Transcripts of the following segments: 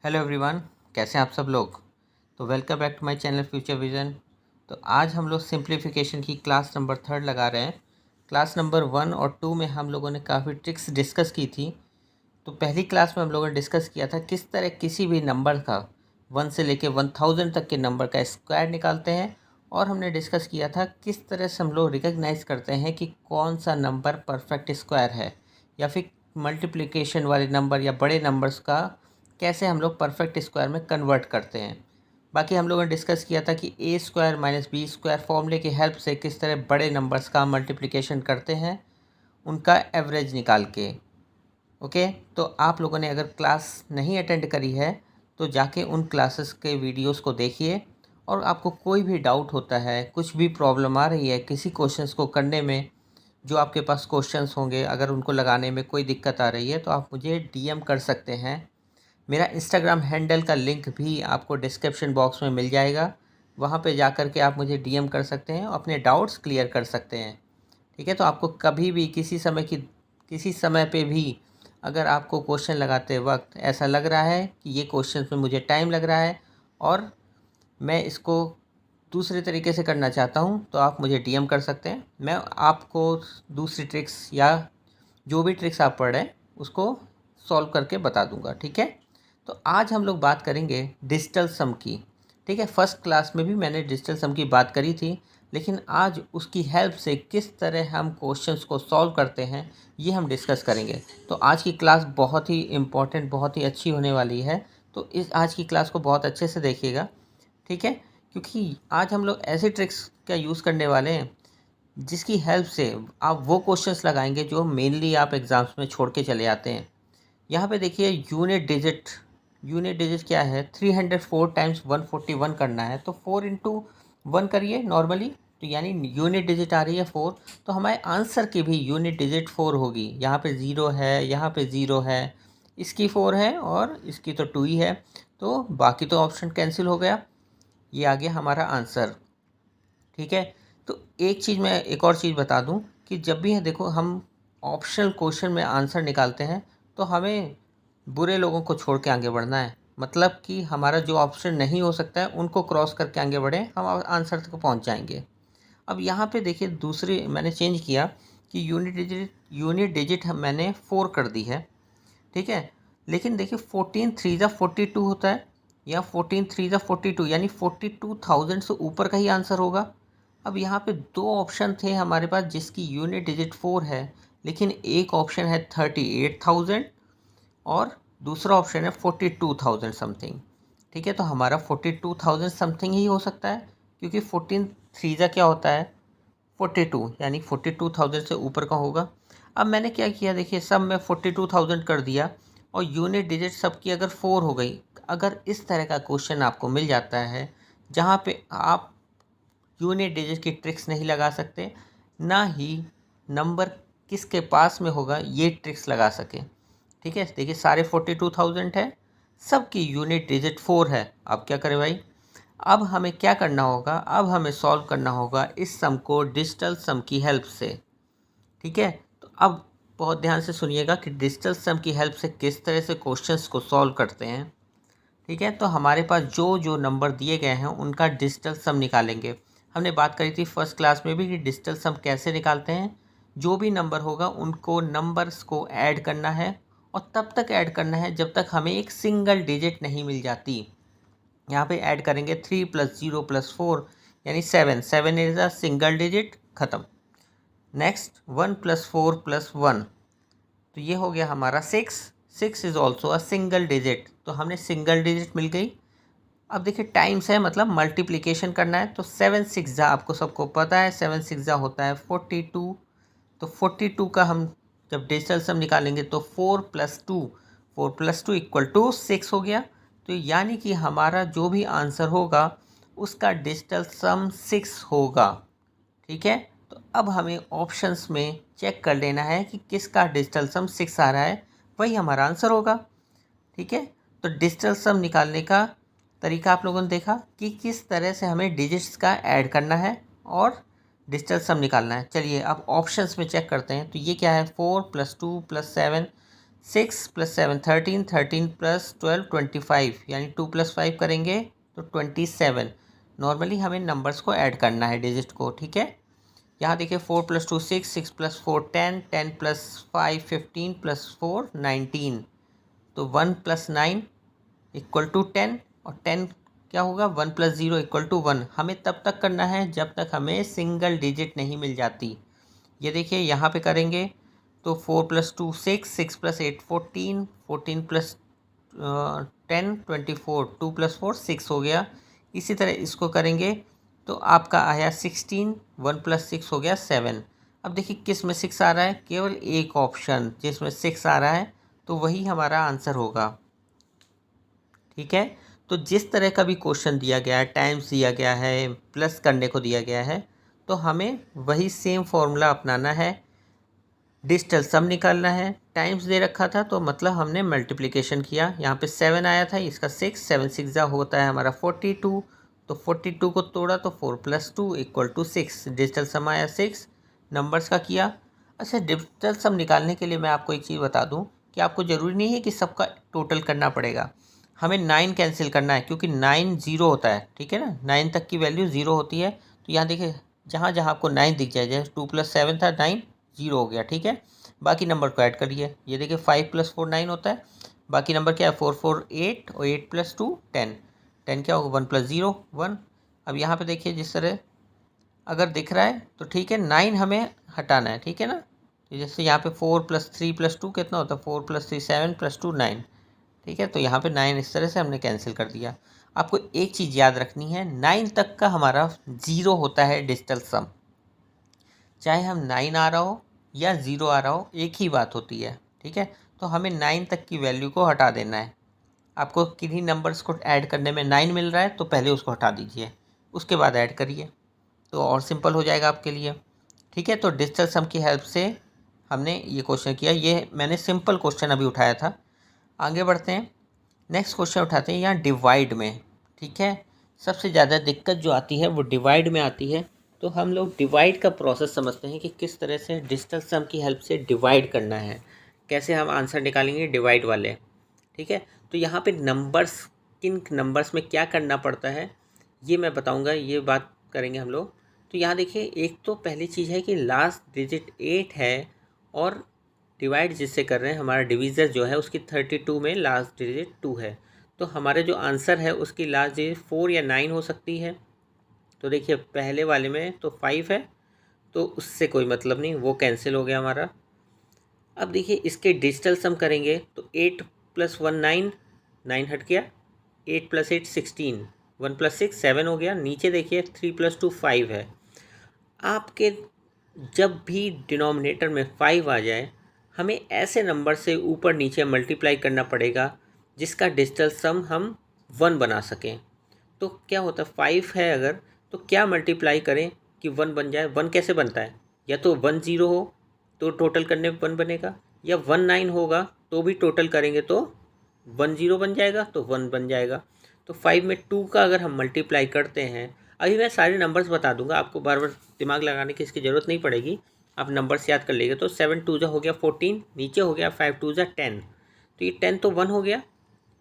Hello everyone, कैसे हैं आप सब लोग। तो welcome back to my channel future vision. तो आज हम लोग सिंप्लीफिकेशन की क्लास नंबर 3 लगा रहे हैं। क्लास नंबर 1 और 2 में हम लोगों ने काफ़ी ट्रिक्स डिस्कस की थी। तो पहली क्लास में हम लोगों ने डिस्कस किया था किस तरह किसी भी नंबर का 1 से लेके 1000 तक के नंबर का स्क्वायर निकालते हैं। और हमने डिस्कस किया था किस तरह से हम लोग रिकग्नाइज करते हैं कि कौन सा नंबर परफेक्ट स्क्वायर है, या फिर मल्टीप्लिकेशन वाले नंबर या बड़े नंबर्स का कैसे हम लोग परफेक्ट स्क्वायर में कन्वर्ट करते हैं। बाकी हम लोगों ने डिस्कस किया था कि ए स्क्वायर माइनस बी स्क्वायर फॉर्मूले की हेल्प से किस तरह बड़े नंबर्स का मल्टीप्लिकेशन करते हैं, उनका एवरेज निकाल के। ओके, तो आप लोगों ने अगर क्लास नहीं अटेंड करी है तो जाके उन क्लासेस के वीडियोस को देखिए। और आपको कोई भी डाउट होता है, कुछ भी प्रॉब्लम आ रही है किसी क्वेश्चंस को करने में, जो आपके पास क्वेश्चंस होंगे, अगर उनको लगाने में कोई दिक्कत आ रही है तो आप मुझे डीएम कर सकते हैं। मेरा इंस्टाग्राम हैंडल का लिंक भी आपको डिस्क्रिप्शन बॉक्स में मिल जाएगा। वहाँ पे जा कर के आप मुझे डीएम कर सकते हैं और अपने डाउट्स क्लियर कर सकते हैं। ठीक है, तो आपको कभी भी किसी समय पे भी अगर आपको क्वेश्चन लगाते वक्त ऐसा लग रहा है कि ये क्वेश्चन में मुझे टाइम लग रहा है और मैं इसको दूसरे तरीके से करना चाहता हूँ, तो आप मुझे डीएम कर सकते हैं। मैं आपको दूसरी ट्रिक्स या जो भी ट्रिक्स आप पढ़ रहे हैं उसको सॉल्व करके बता दूंगा। ठीक है, तो आज हम लोग बात करेंगे डिजिटल सम की। ठीक है, फर्स्ट क्लास में भी मैंने डिजिटल सम की बात करी थी, लेकिन आज उसकी हेल्प से किस तरह हम क्वेश्चंस को सॉल्व करते हैं ये हम डिस्कस करेंगे। तो आज की क्लास बहुत ही इम्पोर्टेंट, बहुत ही अच्छी होने वाली है। तो इस आज की क्लास को बहुत अच्छे से देखिएगा। ठीक है, क्योंकि आज हम लोग ऐसे ट्रिक्स का यूज़ करने वाले हैं जिसकी हेल्प से आप वो क्वेश्चंस लगाएंगे जो मेनली आप एग्ज़ाम्स में छोड़ के चले आते हैं। यहाँ पे देखिए यूनिट डिजिट क्या है, 304 टाइम्स 141 करना है। तो 4 इंटू 1 करिए नॉर्मली, तो यानी यूनिट डिजिट आ रही है 4। तो हमारे आंसर की भी यूनिट डिजिट 4 होगी। यहाँ पे 0 है, यहाँ पे 0 है, इसकी 4 है और इसकी तो 2 ही है। तो बाकी तो ऑप्शन कैंसिल हो गया, ये आ गया हमारा आंसर। ठीक है, तो एक और चीज़ बता दूं कि जब भी देखो हम ऑप्शनल क्वेश्चन में आंसर निकालते हैं तो हमें बुरे लोगों को छोड़ के आगे बढ़ना है। मतलब कि हमारा जो ऑप्शन नहीं हो सकता है उनको क्रॉस करके आगे बढ़ें, हम आंसर तक पहुंच जाएंगे। अब यहाँ पे देखिए दूसरी मैंने चेंज किया कि यूनिट डिजिट मैंने 4 कर दी है। ठीक है, लेकिन देखिए 14 3 ज़ा 42 होता है, या 14 3 ज़ा 42 यानी 42,000 से ऊपर का ही आंसर होगा। अब यहाँ पे दो ऑप्शन थे हमारे पास जिसकी यूनिट डिजिट 4 है, लेकिन एक ऑप्शन है 38,000 और दूसरा ऑप्शन है 42,000 समथिंग। ठीक है, तो हमारा 42,000 समथिंग ही हो सकता है, क्योंकि 14 3 ज़ा क्या होता है 42, यानी 42,000 से ऊपर का होगा। अब मैंने क्या किया, देखिए सब में 42,000 कर दिया और यूनिट डिजिट सबकी अगर 4 हो गई। अगर इस तरह का क्वेश्चन आपको मिल जाता है जहाँ पे आप यूनिट डिजिट की ट्रिक्स नहीं लगा सकते, ना ही नंबर किसके पास में होगा ये ट्रिक्स लगा सके। ठीक है, देखिए सारे 42,000 है, सबकी यूनिट डिजिट 4 है। अब क्या करें भाई, अब हमें क्या करना होगा, अब हमें सॉल्व करना होगा इस सम को डिजिटल सम की हेल्प से। ठीक है, तो अब बहुत ध्यान से सुनिएगा कि डिजिटल सम की हेल्प से किस तरह से क्वेश्चंस को सॉल्व करते हैं। ठीक है, तो हमारे पास जो जो नंबर दिए गए हैं उनका डिजिटल सम निकालेंगे। हमने बात करी थी फर्स्ट क्लास में भी कि डिजिटल सम कैसे निकालते हैं। जो भी नंबर होगा उनको नंबर्स को ऐड करना है, और तब तक ऐड करना है जब तक हमें एक सिंगल डिजिट नहीं मिल जाती। यहाँ पे ऐड करेंगे 3 + 0 + 4 यानी 7। 7 इज़ अ सिंगल डिजिट, ख़त्म। नेक्स्ट 1 + 4 + 1, तो ये हो गया हमारा 6। 6 is also a single digit, तो हमने सिंगल डिजिट मिल गई। अब देखिए टाइम्स है, मतलब मल्टीप्लिकेशन करना है। तो 7 6 जा आपको सबको पता है, 7 6 जा होता है 42। तो 42 का हम जब डिजिटल सम निकालेंगे तो 4 + 2, 4 + 2 = 6 हो गया। तो यानी कि हमारा जो भी आंसर होगा उसका डिजिटल सम 6 होगा। ठीक है, तो अब हमें ऑप्शंस में चेक कर लेना है कि किसका डिजिटल सम 6 आ रहा है, वही हमारा आंसर होगा। ठीक है, तो डिजिटल सम निकालने का तरीका आप लोगों ने देखा कि किस तरह से हमें डिजिट्स का ऐड करना है और डिजिटल सम निकालना है। चलिए अब ऑप्शंस में चेक करते हैं। तो ये क्या है, 4 + 2 + 7, 6 + 7 13, 13 + 12 25, यानी 2 + 5 करेंगे तो 27। नॉर्मली हमें नंबर्स को ऐड करना है, डिजिट को, ठीक है। यहाँ देखिए 4 + 2 6, 6 + 4 10, 10 + 5 15 + 4 19, तो 1 + 9 = 10, और 10 क्या होगा, 1 + 0 = 1। हमें तब तक करना है जब तक हमें सिंगल डिजिट नहीं मिल जाती। ये देखिए यहाँ पे करेंगे तो 4 + 2 6, 6 + 8 14, 14 + 10 24, 2 + 4 6 हो गया। इसी तरह इसको करेंगे तो आपका आया 16, 1 + 6 हो गया 7। अब देखिए किस में 6 आ रहा है, केवल एक ऑप्शन जिसमें 6 आ रहा है, तो वही हमारा आंसर होगा, ठीक है। तो जिस तरह का भी क्वेश्चन दिया गया है, टाइम्स दिया गया है, प्लस करने को दिया गया है, तो हमें वही सेम फॉर्मूला अपनाना है। डिजिटल सम निकालना है, टाइम्स दे रखा था तो मतलब हमने मल्टीप्लिकेशन किया। यहाँ पे 7 आया था, इसका 6, 7 6 जा होता है हमारा 42, तो 42 को तोड़ा तो 4 + 2 = 6। डिजिटल सम आया 6, नंबर्स का किया। अच्छा, डिजिटल सम निकालने के लिए मैं आपको एक चीज़ बता दूं कि आपको ज़रूरी नहीं है कि सबका टोटल करना पड़ेगा। हमें 9 कैंसिल करना है, क्योंकि 9 ज़ीरो होता है, ठीक है ना, 9 तक की वैल्यू ज़ीरो होती है। तो यहाँ देखिए जहाँ जहाँ आपको 9 दिख जाए, जैसे 2 + 7 था 9 ज़ीरो हो गया, ठीक है। बाकी नंबर को ऐड करिए, ये देखिए 5 + 4 9 होता है। बाकी नंबर क्या है, 4 4 8, और 8 + 2 10, 10 क्या होगा, 1 + 0 1। अब यहाँ पे देखिए जिस तरह अगर दिख रहा है तो ठीक है, 9 हमें हटाना है, ठीक है ना। तो जैसे यहाँ पे 4 + 3 + 2 कितना होता है, 4 + 3 7 + 2 9, ठीक है। तो यहाँ पे 9 इस तरह से हमने कैंसिल कर दिया। आपको एक चीज़ याद रखनी है, 9 तक का हमारा ज़ीरो होता है डिजिटल सम। चाहे हम 9 आ रहा हो या 0 आ रहा हो, एक ही बात होती है, ठीक है। तो हमें 9 तक की वैल्यू को हटा देना है। आपको किन्हीं नंबर्स को ऐड करने में 9 मिल रहा है तो पहले उसको हटा दीजिए, उसके बाद ऐड करिए, तो और सिंपल हो जाएगा आपके लिए, ठीक है। तो डिजिटल सम की हेल्प से हमने ये क्वेश्चन किया। ये मैंने सिंपल क्वेश्चन अभी उठाया था। आगे बढ़ते हैं, नेक्स्ट क्वेश्चन उठाते हैं यहाँ डिवाइड में, ठीक है। सबसे ज़्यादा दिक्कत जो आती है वो डिवाइड में आती है। तो हम लोग डिवाइड का प्रोसेस समझते हैं कि किस तरह से डिजिटल सम की हेल्प से डिवाइड करना है, कैसे हम आंसर निकालेंगे डिवाइड वाले, ठीक है। तो यहाँ पे नंबर्स, किन नंबर्स में क्या करना पड़ता है ये मैं बताऊँगा, ये बात करेंगे हम लोग। तो यहाँ देखिए, एक तो पहली चीज़ है कि लास्ट डिजिट 8 है, और डिवाइड जिससे कर रहे हैं, हमारा डिवीज़र जो है उसकी 32 में लास्ट डिजिट 2 है। तो हमारे जो आंसर है उसकी लास्ट डिजिट 4 या 9 हो सकती है। तो देखिए पहले वाले में तो 5 है, तो उससे कोई मतलब नहीं, वो कैंसिल हो गया हमारा। अब देखिए इसके डिजिटल सम करेंगे तो 8 + 1 9, 9 हट गया, 8 + 8 16, 1 + 6 7 हो गया। नीचे देखिए 3 + 2 5 है। आपके जब भी डिनोमिनेटर में 5 आ जाए, हमें ऐसे नंबर से ऊपर नीचे मल्टीप्लाई करना पड़ेगा जिसका डिजिटल सम हम 1 बना सकें। तो क्या होता है, 5 है अगर, तो क्या मल्टीप्लाई करें कि 1 बन जाए। 1 कैसे बनता है, या तो 1 0 हो तो टोटल करने पे 1 बनेगा, या 1 9 होगा तो भी टोटल करेंगे तो 1 0 बन जाएगा, तो 1 बन जाएगा। तो 5 में 2 का अगर हम मल्टीप्लाई करते हैं, अभी मैं सारे नंबर्स बता दूंगा, आपको बार बार दिमाग लगाने की इसकी ज़रूरत नहीं पड़ेगी, आप नंबर्स याद कर लेंगे। तो 7 2 जा हो गया 14, नीचे हो गया 5 2 जा 10, तो ये 10 तो 1 हो गया,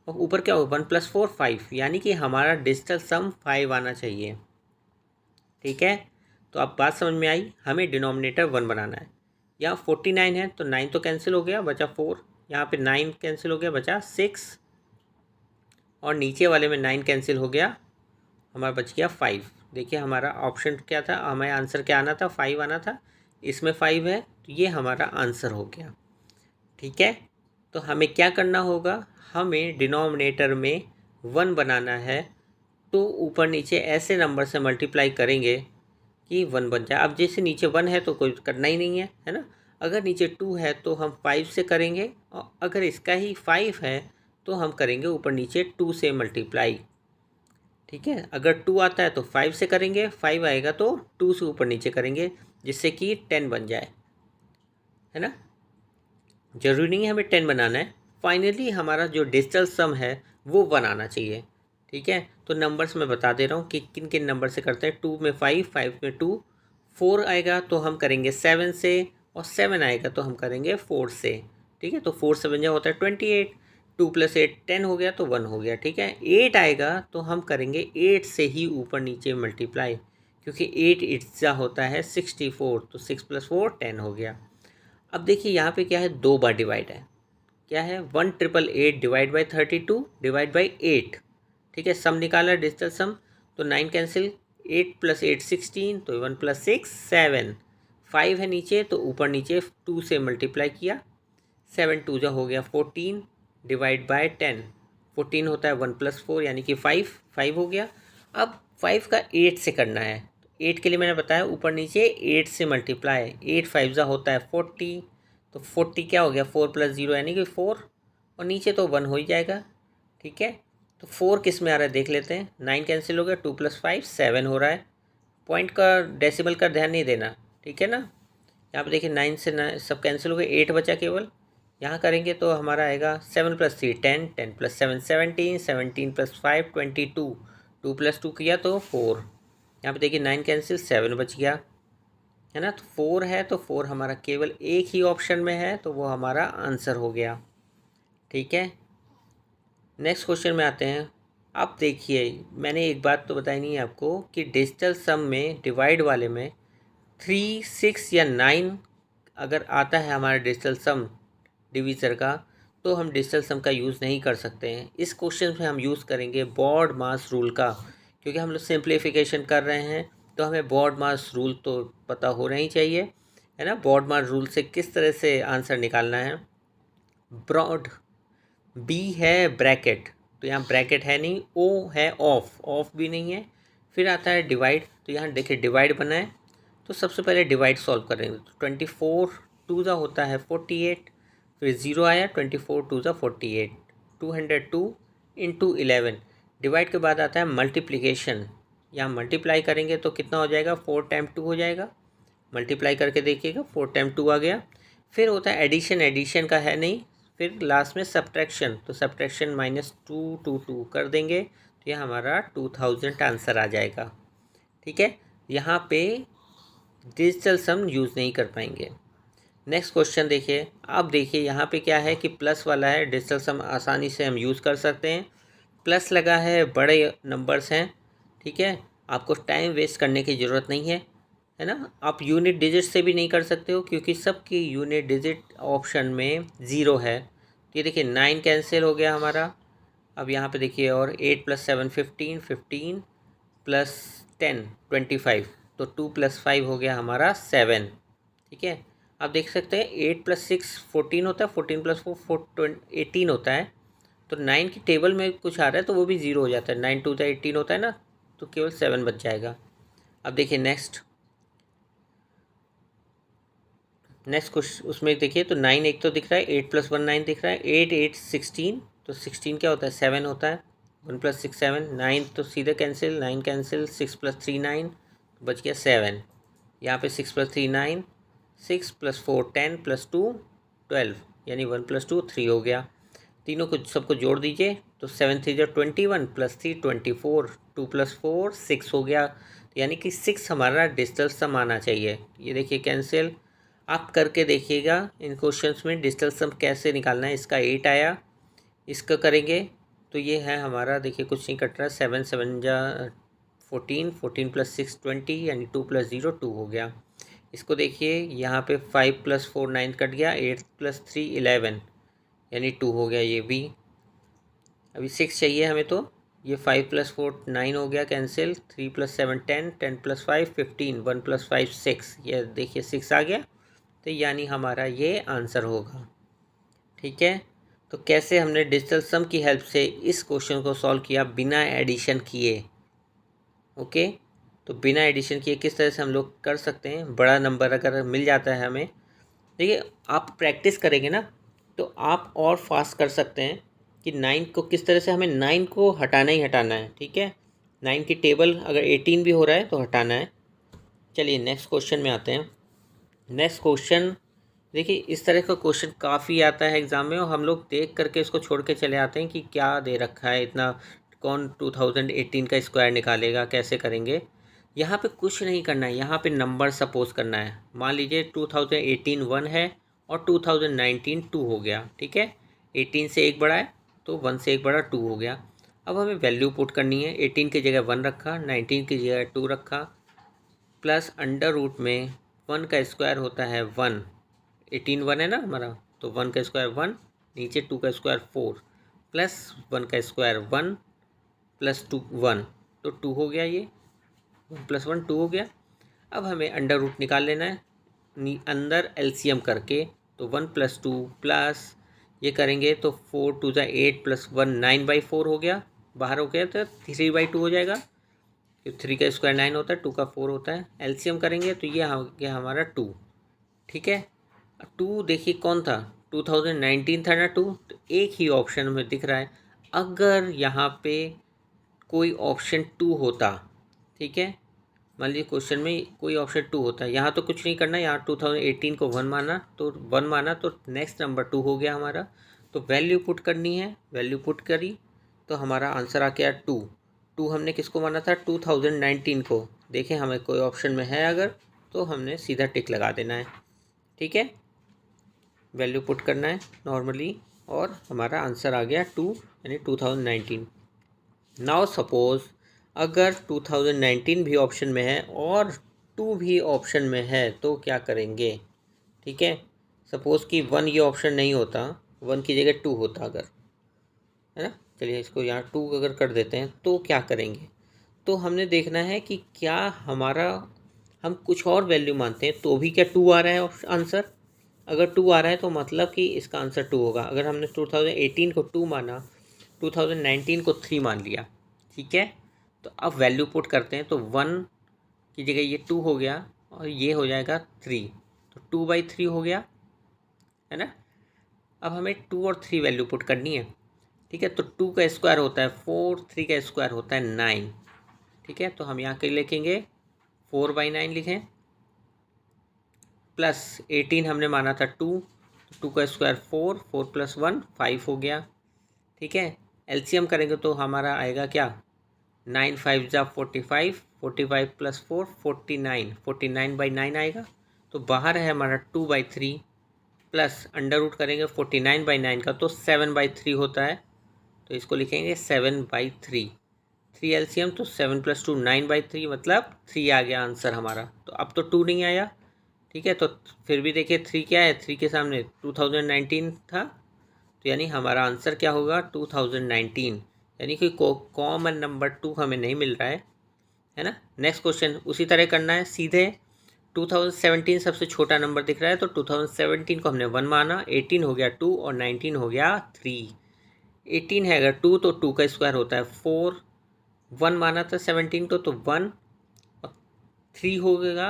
और ऊपर क्या हो, 1 + 4 5, यानी कि हमारा डिजिटल सम 5 आना चाहिए, ठीक है। तो अब बात समझ में आई, हमें डिनोमिनेटर 1 बनाना है। यहाँ 49 है तो 9 तो कैंसिल हो गया, बचा 4, यहाँ पे 9 कैंसिल हो गया, बचा 6, और नीचे वाले में 9 कैंसिल हो गया, हमारा बच गया 5। देखिए हमारा ऑप्शन क्या था, हमें आंसर क्या आना था, 5 आना था, इसमें 5 है तो ये हमारा आंसर हो गया, ठीक है। तो हमें क्या करना होगा, हमें डिनोमिनेटर में 1 बनाना है, तो ऊपर नीचे ऐसे नंबर से मल्टीप्लाई करेंगे कि 1 बन जाए। अब जैसे नीचे 1 है तो कोई करना ही नहीं है ना। अगर नीचे 2 है तो हम 5 से करेंगे, और अगर इसका ही 5 है तो हम करेंगे ऊपर नीचे 2 से मल्टीप्लाई, ठीक है। अगर 2 आता है तो 5 से करेंगे, 5 आएगा तो 2 से ऊपर नीचे करेंगे, जिससे कि 10 बन जाए, है ना। ज़रूरी नहीं है हमें 10 बनाना है, फाइनली हमारा जो डिजिटल सम है वो बनाना चाहिए, ठीक है। तो नंबर्स मैं बता दे रहा हूँ कि किन किन नंबर से करते हैं। 2 में 5, 5 में 2, 4 आएगा तो हम करेंगे 7 से, और 7 आएगा तो हम करेंगे 4 से, ठीक है। तो 4 7 जा होता है 28, 2 + 8 10 हो गया तो 1 हो गया, ठीक है। 8 आएगा तो हम करेंगे 8 से ही ऊपर नीचे मल्टीप्लाई, क्योंकि 8 इट्सा होता है 64, तो 6 + 4 10 हो गया। अब देखिए यहाँ पे क्या है, 2 बार डिवाइड है, क्या है 1888 डिवाइड बाई 32 डिवाइड बाई 8, ठीक है। सम निकाला डिजिटल सम, तो 9 कैंसिल, 8 + 8 16, तो 1 + 6 7, 5 है नीचे तो ऊपर नीचे 2 से मल्टीप्लाई किया, 7 2 जा हो गया 14 डिवाइड बाय 10, 14 होता है 1 + 4 यानी कि 5 हो गया। अब 5 का 8 से करना है, 8 के लिए मैंने बताया ऊपर नीचे 8 से मल्टीप्लाई, 8 5 जा होता है 40, तो 40 क्या हो गया 4 + 0 यानी कि 4, और नीचे तो 1 हो ही जाएगा, ठीक है। तो 4 किस में आ रहा है देख लेते हैं, 9 कैंसिल हो गया, 2 + 5 7 हो रहा है। पॉइंट का डेसिमल का ध्यान नहीं देना, ठीक है ना। यहाँ पे देखिए 9 से 9 सब कैंसिल हो गए, 8 बचा केवल। यहाँ करेंगे तो हमारा आएगा 7 + 3 10, 10 + 7 17, 17 + 5 22, 2 + 2 किया तो 4। यहाँ पे देखिए 9 कैंसिल 7 बच गया, है ना। तो 4 है तो 4 हमारा केवल एक ही ऑप्शन में है, तो वो हमारा आंसर हो गया, ठीक है। नेक्स्ट क्वेश्चन में आते हैं। अब देखिए मैंने एक बात तो बताई नहीं है आपको कि डिजिटल सम में डिवाइड वाले में 3 6 या 9 अगर आता है हमारा डिजिटल सम डिवीज़र का, तो हम डिजिटल सम का यूज़ नहीं कर सकते हैं। इस क्वेश्चन में हम यूज़ करेंगे बॉड मास रूल का, क्योंकि हम लोग सिंप्लीफिकेशन कर रहे हैं तो हमें बॉड मास रूल तो पता होना ही चाहिए, है ना। बॉड मास रूल से किस तरह से आंसर निकालना है। ब्रॉड बी है ब्रैकेट, तो यहाँ ब्रैकेट है नहीं, ओ है ऑफ भी नहीं है। फिर आता है डिवाइड, तो यहाँ देखिए डिवाइड बना है, तो सबसे पहले डिवाइड सॉल्व करेंगे। तो 24 2 जा होता है 48, फिर 0 आया, 24 2 जा 48, 202 × 11। डिवाइड के बाद आता है मल्टीप्लिकेशन, यहाँ मल्टीप्लाई करेंगे तो कितना हो जाएगा, 4 टाइम 2 हो जाएगा। मल्टीप्लाई करके देखिएगा 4 टाइम 2 आ गया। फिर होता है एडिशन, एडिशन का है नहीं। फिर लास्ट में सब्ट्रैक्शन, तो सब्ट्रैक्शन -2 2 2 कर देंगे, तो यह हमारा 2000 आंसर आ जाएगा, ठीक है। यहाँ पे डिजिटल सम यूज़ नहीं कर पाएंगे। नेक्स्ट क्वेश्चन देखिए। अब देखिए यहाँ पे क्या है कि प्लस वाला है, डिजिटल सम आसानी से हम यूज़ कर सकते हैं। प्लस लगा है, बड़े नंबर्स हैं, ठीक है। आपको टाइम वेस्ट करने की ज़रूरत नहीं है ना। आप यूनिट डिजिट से भी नहीं कर सकते हो, क्योंकि सबकी यूनिट डिजिट ऑप्शन में 0 है। तो ये देखिए 9 कैंसिल हो गया हमारा। अब यहाँ पे देखिए और 8 + 7 15, 15 + 10 25, तो 2 + 5 हो गया हमारा 7, ठीक है। आप देख सकते हैं 8 + 6 14 होता है, 14 + 4 18 होता है। तो 9 की टेबल में कुछ आ रहा है तो वो भी 0 हो जाता है, 9 2 18 होता है ना, तो केवल 7 बच जाएगा। अब देखिए नेक्स्ट क्वेश्चन, उसमें देखिए तो 9 एक तो दिख रहा है, 8 + 1 9 दिख रहा है, 8 8 16, तो 16 क्या होता है 7 होता है, 1 + 6 7, 9 तो सीधे कैंसिल, 9 कैंसिल, 6 + 3 9, बच गया 7। यहाँ पे 6 + 3 9, 6 + 4 10 + 2 12, यानी 1 + 2 3 हो गया। तीनों को सबको जोड़ दीजिए, तो 7 3 जा 21 + 3 24, 2 + 4 6 हो गया, यानी कि 6 हमारा डिजिटल सम आना चाहिए। ये देखिए कैंसिल, आप करके देखिएगा इन क्वेश्चंस में डिजिटल सम कैसे निकालना है। इसका 8 आया, इसका करेंगे तो ये है हमारा, देखिए कुछ नहीं कट रहा, 7 7 जा 14, 14 + 6 20, यानी 2 + 0 2 हो गया। इसको देखिए यहाँ पे 5 + 4 9 कट गया, 8 + 3 11, यानी 2 हो गया ये भी। अभी 6 चाहिए हमें, तो ये 5 + 4 9 हो गया कैंसिल, 3 + 7 10, 10 + 5 15, 1 + 5 6, ये देखिए 6 आ गया, तो यानी हमारा ये आंसर होगा, ठीक है। तो कैसे हमने डिजिटल सम की हेल्प से इस क्वेश्चन को सॉल्व किया बिना एडिशन किए, ओके। तो बिना एडिशन किए किस तरह से हम लोग कर सकते हैं, बड़ा नंबर अगर मिल जाता है हमें, देखिए आप प्रैक्टिस करेंगे ना तो आप और फास्ट कर सकते हैं कि 9 को किस तरह से, हमें 9 को हटाना ही हटाना है, ठीक है। 9 की टेबल अगर 18 भी हो रहा है तो हटाना है। चलिए नेक्स्ट क्वेश्चन में आते हैं। नेक्स्ट क्वेश्चन देखिए, इस तरह का क्वेश्चन काफ़ी आता है एग्ज़ाम में, और हम लोग देख करके इसको छोड़ के चले आते हैं कि क्या दे रखा है इतना, कौन 2018 का स्क्वायर निकालेगा, कैसे करेंगे। यहाँ पे कुछ नहीं करना है, यहाँ पे नंबर सपोज करना है। मान लीजिए 2018 1 है और 2019 2 हो गया, ठीक है। 18 से एक बड़ा है तो 1 से एक बड़ा 2 हो गया। अब हमें वैल्यू पुट करनी है। 18 की जगह 1 रखा, 19 की जगह 2 रखा, प्लस अंडर रूट में 1 का स्क्वायर होता है 1, 18 1 है ना हमारा, तो 1 का स्क्वायर 1, नीचे 2 का स्क्वायर 4, प्लस 1 का स्क्वायर 1 प्लस 2 1, तो 2 हो गया, ये 1 + 1 2 हो गया। अब हमें अंडर रूट निकाल लेना है अंदर एलसीएम करके, तो 1 + 2 प्लस ये करेंगे तो 4 2 = 8 + 1 9/4 हो गया, बाहर हो गया तो 3/2 हो जाएगा, 3 का स्क्वायर 9 होता है, 2 का 4 होता है, एलसीएम करेंगे तो ये हो गया हमारा 2, ठीक है। 2 देखिए कौन था, 2019 था ना 2, तो एक ही ऑप्शन में दिख रहा है। अगर यहाँ पे कोई ऑप्शन 2 होता, ठीक है, मान लीजिए क्वेश्चन में कोई ऑप्शन 2 होता है, यहाँ तो कुछ नहीं करना, यहाँ 2018 को 1 माना तो 1 माना तो नेक्स्ट नंबर 2 हो गया हमारा, तो वैल्यू पुट करनी है, वैल्यू पुट करी तो हमारा आंसर आ गया 2। 2 हमने किसको माना था, 2019 को। देखें हमें कोई ऑप्शन में है अगर, तो हमने सीधा टिक लगा देना है, ठीक है। वैल्यू पुट करना है नॉर्मली और हमारा आंसर आ गया 2 यानी 2019। नाउ सपोज अगर 2019 भी ऑप्शन में है और 2 भी ऑप्शन में है तो क्या करेंगे, ठीक है। सपोज़ कि 1 ये ऑप्शन नहीं होता, 1 की जगह 2 होता अगर, है ना। चलिए इसको यहाँ 2 अगर कर देते हैं तो क्या करेंगे, तो हमने देखना है कि क्या हमारा हम कुछ और वैल्यू मानते हैं तो भी क्या 2 आ रहा है आंसर। अगर 2 आ रहा है तो मतलब कि इसका आंसर 2 होगा। अगर हमने 2018 को 2 माना, 2019 को 3 मान लिया, ठीक है, तो अब वैल्यू पुट करते हैं तो 1 की जगह ये 2 हो गया और ये हो जाएगा 3, तो 2/3 हो गया, है ना। अब हमें 2 और 3 वैल्यू पुट करनी है, ठीक है। तो 2 का स्क्वायर होता है 4, 3 का स्क्वायर होता है 9, ठीक है। तो हम यहाँ के लिखेंगे 4/9 लिखें, प्लस 18 हमने माना था 2, 2 का स्क्वायर 4, 4 + 1 5 हो गया, ठीक है। एलसीएम करेंगे तो हमारा आएगा क्या, 9 5 = 45, 45 + 4 49, 49/9 आएगा। तो बाहर है हमारा 2/3, प्लस अंडर रूट करेंगे 49/9 का तो 7/3 होता है, तो इसको लिखेंगे 7/3। 3 एलसीएम तो 7 + 2 9/3, मतलब 3 आ गया आंसर हमारा। तो अब तो 2 नहीं आया, ठीक है। तो फिर भी देखिए 3 क्या है, 3 के सामने 2019 था, तो यानी हमारा आंसर क्या होगा 2019, यानी कि कॉमन नंबर 2 हमें नहीं मिल रहा है ना। नेक्स्ट क्वेश्चन उसी तरह करना है सीधे। 2017 सबसे छोटा नंबर दिख रहा है तो 2017 को हमने 1 माना, 18 हो गया 2 और 19 हो गया 3। 18 है अगर 2 तो 2 का स्क्वायर होता है 4, 1 माना था 17 को तो 1 और 3 हो गया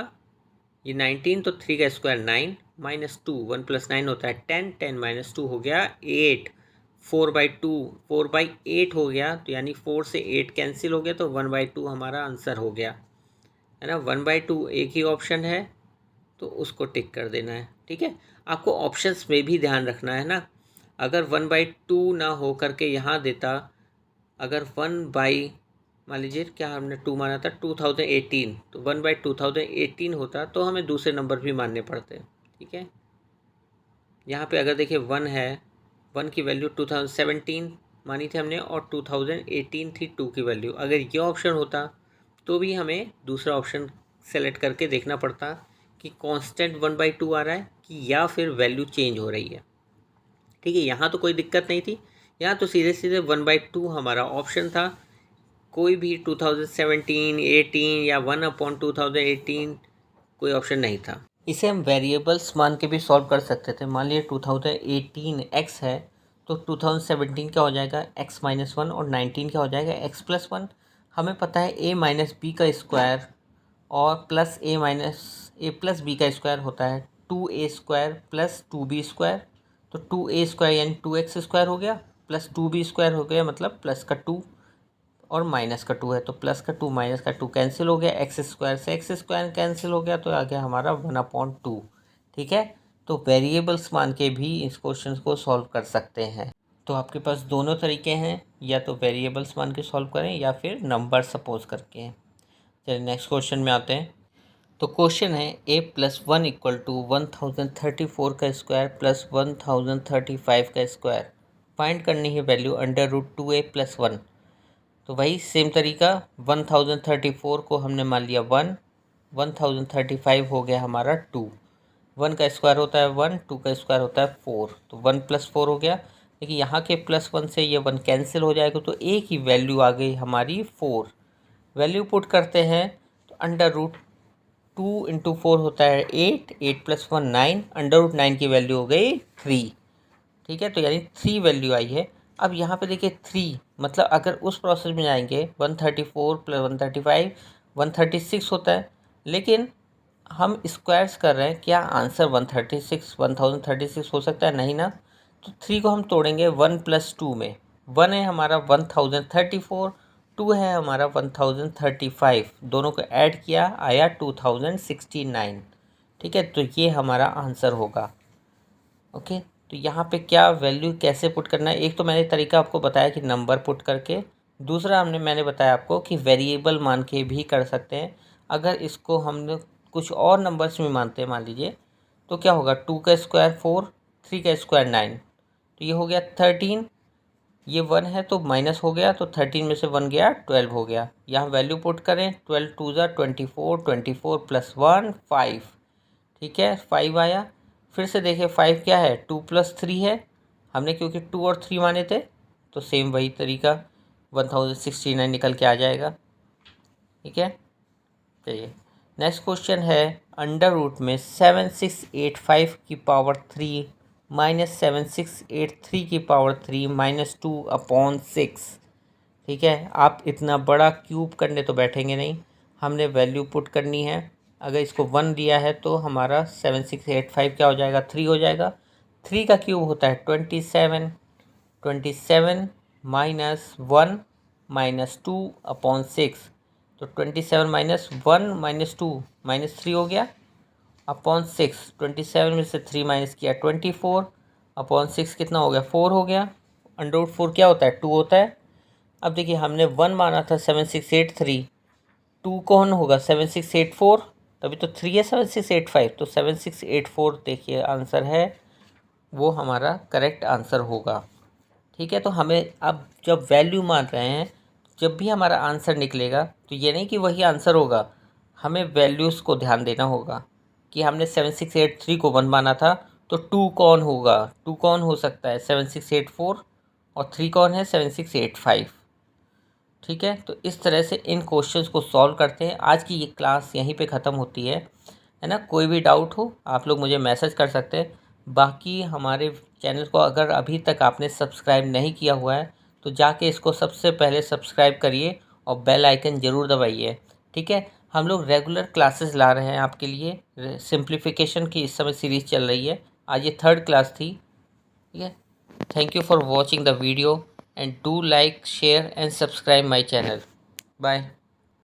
ये 19, तो 3 का स्क्वायर 9 -2, 1 + 9 होता है 10, 10 - 2 हो गया 8, 4/2 4/8 हो गया, तो यानी 4 से 8 कैंसिल हो गया तो 1/2 हमारा आंसर हो गया, है ना। 1/2 एक ही ऑप्शन है तो उसको टिक कर देना है, ठीक है। आपको ऑप्शंस में भी ध्यान रखना है ना, अगर 1/2 ना हो करके यहाँ देता, अगर 1 मान लीजिए क्या हमने 2 माना था 2018, तो 1/2018 होता तो हमें दूसरे नंबर भी मानने पड़ते, ठीक है। यहाँ पे अगर देखिए 1 है, 1 की वैल्यू 2017 मानी थी हमने और 2018 थी 2 की वैल्यू। अगर ये ऑप्शन होता तो भी हमें दूसरा ऑप्शन सेलेक्ट करके देखना पड़ता कि कांस्टेंट 1/2 आ रहा है कि या फिर वैल्यू चेंज हो रही है, ठीक है। यहाँ तो कोई दिक्कत नहीं थी, यहाँ तो सीधे सीधे 1/2 हमारा ऑप्शन था। कोई भी 2017, 18 या 1/2018 कोई ऑप्शन नहीं था। इसे हम वेरिएबल्स मान के भी सॉल्व कर सकते थे। मान लीजिए 2018 x है तो 2017 क्या हो जाएगा x-1 और 19 क्या हो जाएगा x+1। हमें पता है a - b का स्क्वायर और प्लस a+b का स्क्वायर होता है 2a² + 2b²। तो 2a² यानी 2x² हो गया, प्लस 2b² हो गया मतलब प्लस का 2 और माइनस का 2 है, तो प्लस का 2 माइनस का 2 कैंसिल हो गया, x² से x² कैंसिल हो गया, तो आ गया हमारा 1/2, ठीक है। तो वेरिएबल्स मान के भी इस क्वेश्चन को सॉल्व कर सकते हैं। तो आपके पास दोनों तरीके हैं, या तो वेरिएबल्स मान के सॉल्व करें या फिर नंबर सपोज करके। चलिए नेक्स्ट क्वेश्चन में आते हैं। तो क्वेश्चन है a+1 इक्वल टू 1034 का स्क्वायर प्लस 1035 का स्क्वायर, फाइंड करनी है वैल्यू अंडर रूट 2a+1। तो वही सेम तरीका, 1034 को हमने मान लिया 1, 1035 हो गया हमारा 2। 1 का स्क्वायर होता है 1, 2 का स्क्वायर होता है 4, तो 1 + 4 हो गया। देखिए यहाँ के +1 से ये 1 कैंसिल हो जाएगा, तो एक ही वैल्यू आ गई हमारी 4। वैल्यू पुट करते हैं तो अंडर रूट 2 × 4 होता है 8, 8 + 1 9, अंडर रूट 9 की वैल्यू हो गई 3। ठीक है, तो यानी 3 वैल्यू आई है। अब यहाँ पे देखिए 3, मतलब अगर उस प्रोसेस में जाएंगे 134 + 135 136 होता है, लेकिन हम स्क्वायर्स कर रहे हैं, क्या आंसर 1036 हो सकता है? नहीं ना। तो 3 को हम तोड़ेंगे 1 + 2 में। 1 है हमारा 1034, 2 है हमारा 1035, दोनों को ऐड किया आया 2069। ठीक है, तो ये हमारा आंसर होगा। ओके, तो यहाँ पे क्या वैल्यू कैसे पुट करना है, एक तो मैंने तरीका आपको बताया कि नंबर पुट करके, दूसरा मैंने बताया आपको कि वेरिएबल मान के भी कर सकते हैं। अगर इसको हम कुछ और नंबर्स में मानते हैं, मान लीजिए, तो क्या होगा, 2 का स्क्वायर 4, 3 का स्क्वायर 9, तो ये हो गया 13। ये 1 है तो माइनस हो गया, तो 13 में से 1 गया 12 हो गया। यहाँ वैल्यू पुट करें, 12 × 2 = 24, 24 + 1 5। ठीक है, 5 आया। फिर से देखिए 5 क्या है, 2 + 3 है, हमने क्योंकि 2 और 3 माने थे, तो सेम वही तरीका 1069 निकल के आ जाएगा। ठीक है, चलिए नेक्स्ट क्वेश्चन है, अंडर रूट में 7685 की पावर 3 माइनस 7683 की पावर 3 माइनस 2/6। ठीक है, आप इतना बड़ा क्यूब करने तो बैठेंगे नहीं, हमने वैल्यू पुट करनी है। अगर इसको 1 दिया है तो हमारा 7685 क्या हो जाएगा, 3 हो जाएगा। 3 का क्यूब होता है 27, 27 माइनस 1 माइनस 2/6, तो 27 माइनस 1 माइनस 2 माइनस 3 हो गया अपॉन 6। 27 में से 3 माइनस किया 24 अपॉन 6 कितना हो गया, 4 हो गया। अंडर रूट 4 क्या होता है, 2 होता है। अब देखिए हमने 1 माना था 7683, 2 कौन होगा 7684, तभी तो 3 है 7685, तो 7684 देखिए आंसर है, वो हमारा करेक्ट आंसर होगा। ठीक है, तो हमें अब जब वैल्यू मान रहे हैं, जब भी हमारा आंसर निकलेगा तो ये नहीं कि वही आंसर होगा, हमें वैल्यूज़ को ध्यान देना होगा कि हमने 7683 को 1 माना था, तो 2 कौन होगा, 2 कौन हो सकता है 7684, और 3 कौन है 7685। ठीक है, तो इस तरह से इन क्वेश्चंस को सॉल्व करते हैं। आज की ये क्लास यहीं पे ख़त्म होती है ना। कोई भी डाउट हो आप लोग मुझे मैसेज कर सकते हैं। बाकी हमारे चैनल को अगर अभी तक आपने सब्सक्राइब नहीं किया हुआ है तो जाके इसको सबसे पहले सब्सक्राइब करिए और बेल आइकन ज़रूर दबाइए। ठीक है, हम लोग रेगुलर क्लासेस ला रहे हैं आपके लिए। सिंप्लीफिकेशन की इस समय सीरीज़ चल रही है, आज ये 3rd क्लास थी। ठीक है, thank you for watching the video and do like, share and subscribe my channel. Bye.